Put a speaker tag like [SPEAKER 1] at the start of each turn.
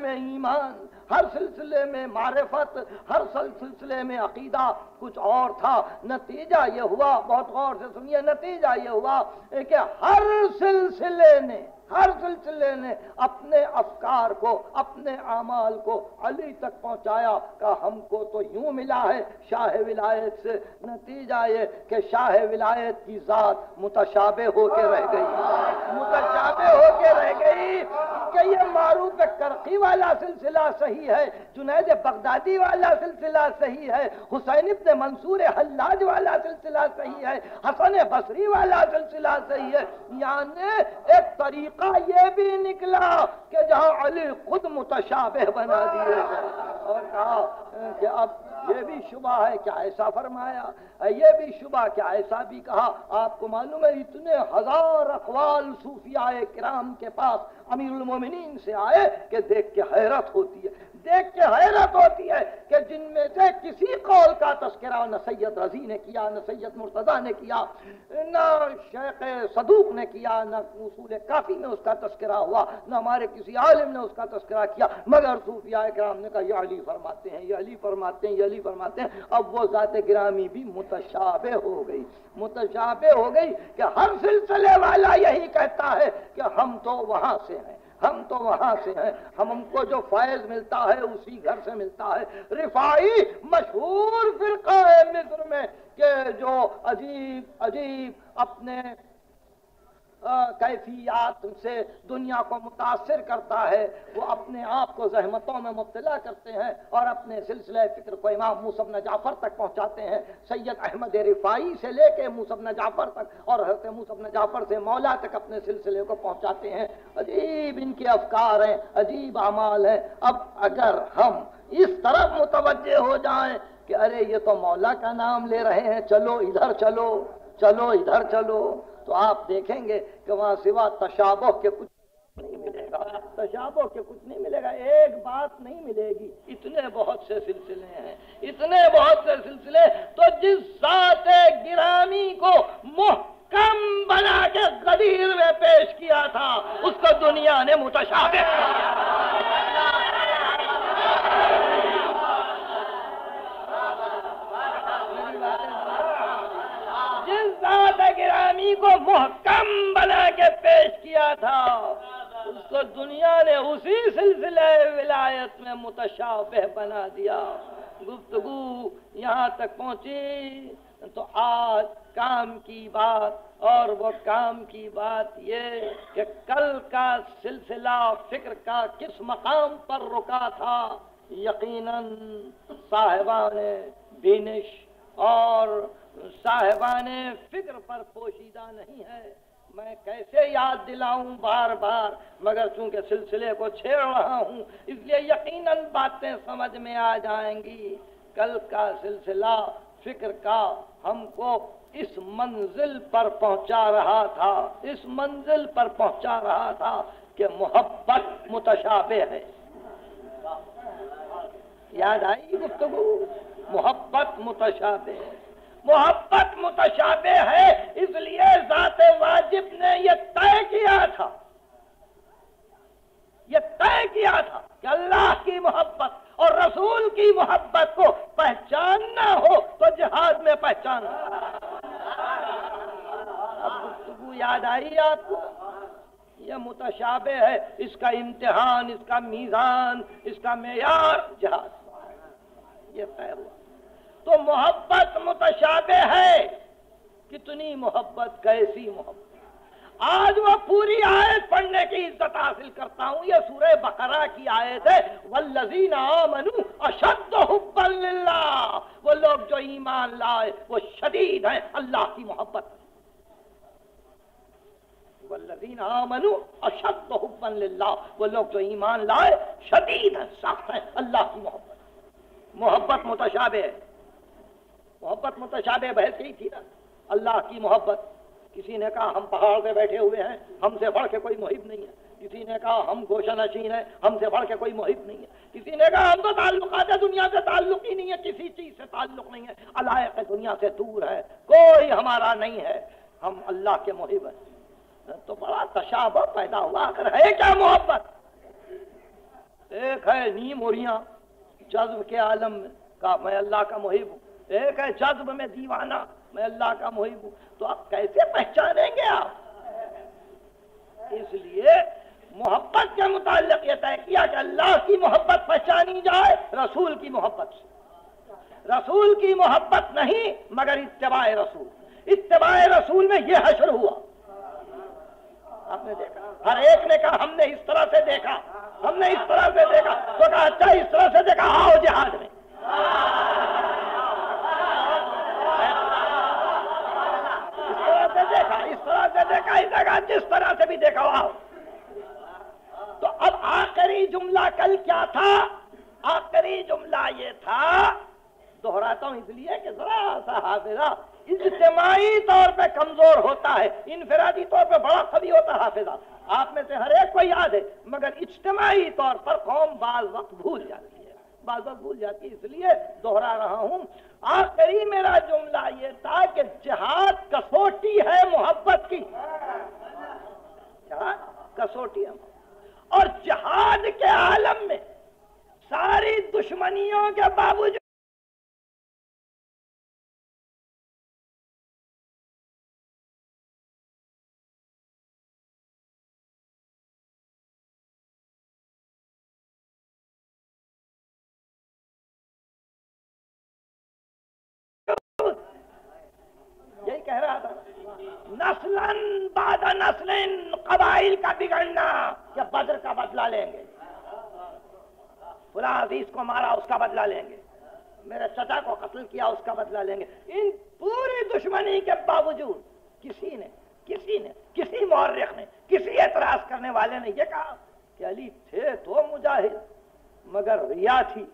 [SPEAKER 1] میں ایمان، ہر سلسلے میں معرفت، ہر سلسلے میں عقیدہ کچھ اور تھا۔ نتیجہ یہ ہوا، بہت غور سے سنیے، نتیجہ یہ ہوا کہ ہر سلسلے نے اپنے افکار کو، اپنے اعمال کو علی تک پہنچایا کہ ہم کو تو یوں ملا ہے شاہ ولایت سے۔ نتیجہ یہ کہ شاہ ولایت کی ذات متشابہ ہو کے رہ گئی، متشابہ ہو کے رہ گئی کہ یہ معروف کرقی والا سلسلہ صحیح ہے، جنید بغدادی والا سلسلہ صحیح ہے، حسین ابن منصور حلاج والا سلسلہ صحیح ہے، حسن بصری والا سلسلہ صحیح ہے۔ یعنی ایک طریقہ یہ بھی نکلا کہ جہاں علی خود متشابہ بنا دیے گئے، اور کہا کہ اب یہ بھی شبہ ہے کہ ایسا فرمایا، یہ بھی شبہ کہ ایسا بھی کہا۔ آپ کو معلوم ہے اتنے ہزار اقوال صوفیاء کرام کے پاس امیر المومنین سے آئے کہ دیکھ کے حیرت ہوتی ہے کہ جن میں سے کسی قول کا تذکرہ نہ سید رضی نے کیا، نہ سید مرتضیٰ نے کیا، نہ شیخ صدوق نے کیا، نہ اصول کافی میں اس کا تذکرہ ہوا، نہ ہمارے کسی عالم نے اس کا تذکرہ کیا، مگر صوفیاء کرام نے کہا یہ علی فرماتے ہیں، یہ علی فرماتے ہیں، یہ علی فرماتے ہیں۔ اب وہ ذات گرامی بھی متشابہ ہو گئی کہ ہر سلسلے والا یہی کہتا ہے کہ ہم تو وہاں سے ہیں، ہم کو جو فیض ملتا ہے اسی گھر سے ملتا ہے۔ رفاعی مشہور فرقہ ہے مصر میں کہ جو عجیب اپنے کیفیات سے دنیا کو متاثر کرتا ہے، وہ اپنے آپ کو زحمتوں میں مبتلا کرتے ہیں اور اپنے سلسلہ فکر کو امام موسیٰ بن جعفر تک پہنچاتے ہیں، سید احمد رفاعی سے لے کے موسیٰ بن جعفر تک اور حضرت موسیٰ بن جعفر سے مولا تک اپنے سلسلے کو پہنچاتے ہیں۔ عجیب ان کے افکار ہیں، عجیب اعمال ہیں۔ اب اگر ہم اس طرف متوجہ ہو جائیں کہ ارے یہ تو مولا کا نام لے رہے ہیں، چلو ادھر چلو، تو آپ دیکھیں گے کہ وہاں سوا تشابہ کے کچھ نہیں ملے گا، ایک بات نہیں ملے گی۔ اتنے بہت سے سلسلے تو جس ذات گرامی کو محکم بنا کے غدیر میں پیش کیا تھا اس کو دنیا نے متشابہ گرامی کو محکم بنا کے پیش کیا تھا اس کو دنیا نے اسی سلسلہ ولایت میں متشابہ بنا دیا۔ گفتگو یہاں تک پہنچی تو آج کام کی بات، اور وہ کام کی بات یہ کہ کل کا سلسلہ فکر کا کس مقام پر رکا تھا، یقیناً صاحبان بینش اور صاحبان فکر پر پوشیدہ نہیں ہے۔ میں کیسے یاد دلاؤں بار بار، مگر چونکہ سلسلے کو چھیڑ رہا ہوں اس لیے یقیناً باتیں سمجھ میں آ جائیں گی۔ کل کا سلسلہ فکر کا ہم کو اس منزل پر پہنچا رہا تھا کہ محبت متشابہ ہے۔ یاد آئی گفتگو؟ محبت متشابہ ہے، اس لیے ذات واجب نے یہ طے کیا تھا کہ اللہ کی محبت اور رسول کی محبت کو پہچاننا ہو تو جہاد میں پہچانا۔ اب گفتگو یاد آئی آپ کو؟ یہ متشابہ ہے، اس کا امتحان، اس کا میزان، اس کا معیار جہاد، یہ طے ہوا۔ تو محبت متشابہ ہے، کتنی محبت، کیسی محبت۔ آج وہ پوری آیت پڑھنے کی عزت حاصل کرتا ہوں، یہ سورہ بقرہ کی آیت ہے، والذین آمنوا اشد حبا للہ، وہ لوگ جو ایمان لائے وہ شدید ہیں اللہ کی محبت۔ والذین آمنوا اشد حبا للہ، وہ لوگ جو ایمان لائے شدید ہیں، سخت ہیں اللہ کی محبت۔ محبت متشابہ ہے، محبت متشابہ بحث یہی تھی نا، اللہ کی محبت۔ کسی نے کہا ہم پہاڑ پہ بیٹھے ہوئے ہیں، ہم سے بڑھ کے کوئی محب نہیں ہے۔ کسی نے کہا ہم گوشہ نشین ہیں، ہم سے بڑھ کے کوئی محب نہیں ہے۔ کسی نے کہا ہم تو تعلقات دنیا سے تعلق ہی نہیں ہے، کسی چیز سے تعلق نہیں ہے، علائق دنیا سے دور ہے، کوئی ہمارا نہیں ہے، ہم اللہ کے محب ہیں۔ تو بڑا تشابہ پیدا ہوا، آخر ہے کیا محبت؟ ایک ہے نیم اوریاں جذب کے عالم میں کہا میں اللہ کا محب ہوں، ایک ہے جذب میں دیوانہ میں اللہ کا محب ہوں، تو آپ کیسے پہچانیں گے آپ؟ اس لیے محبت کے متعلق یہ طے کیا کہ اللہ کی محبت پہچانی جائے رسول کی محبت سے، رسول کی محبت نہیں مگر اتباع رسول، اتباع رسول میں یہ حشر ہوا۔ آپ نے دیکھا ہر ایک نے کہا ہم نے اس طرح سے دیکھا، ہم نے اس طرح سے دیکھا، تو کہا اچھا اس طرح سے دیکھا آؤ جہاد میں۔ اس طرح سے دیکھا اس جگہ جس طرح سے بھی دیکھا آؤ۔ تو اب آخری جملہ کل کیا تھا؟ آخری جملہ یہ تھا، دہراتا ہوں اس لیے کہ ذرا سا حافظہ اجتماعی طور پہ کمزور ہوتا ہے، انفرادی طور پہ بڑا قوی ہوتا ہے حافظہ، آپ میں سے ہر ایک کو یاد ہے، مگر اجتماعی طور پر قوم بعض وقت بھول جاتی ہے، بعض وقت بھول جاتی ہے، اس لیے دوہرا رہا ہوں۔ آخری میرا جملہ یہ تھا کہ جہاد کسوٹی ہے محبت کی، جہاد کسوٹی ہے، اور جہاد کے عالم میں ساری دشمنیوں کے باوجود یہی کہہ رہا تھا نسلاً بعد نسلن قبائل کا بگڑنا کہ بدر کا بدلہ لیں گے، فلاں عزیز کو مارا اس کا بدلہ لیں گے، میرے چچا کو قتل کیا اس کا بدلہ لیں گے، ان پوری دشمنی کے باوجود کسی مورخ نے، کسی اعتراض کرنے والے نے یہ کہا کہ علی تھے تو مجاہد مگر ریا تھی،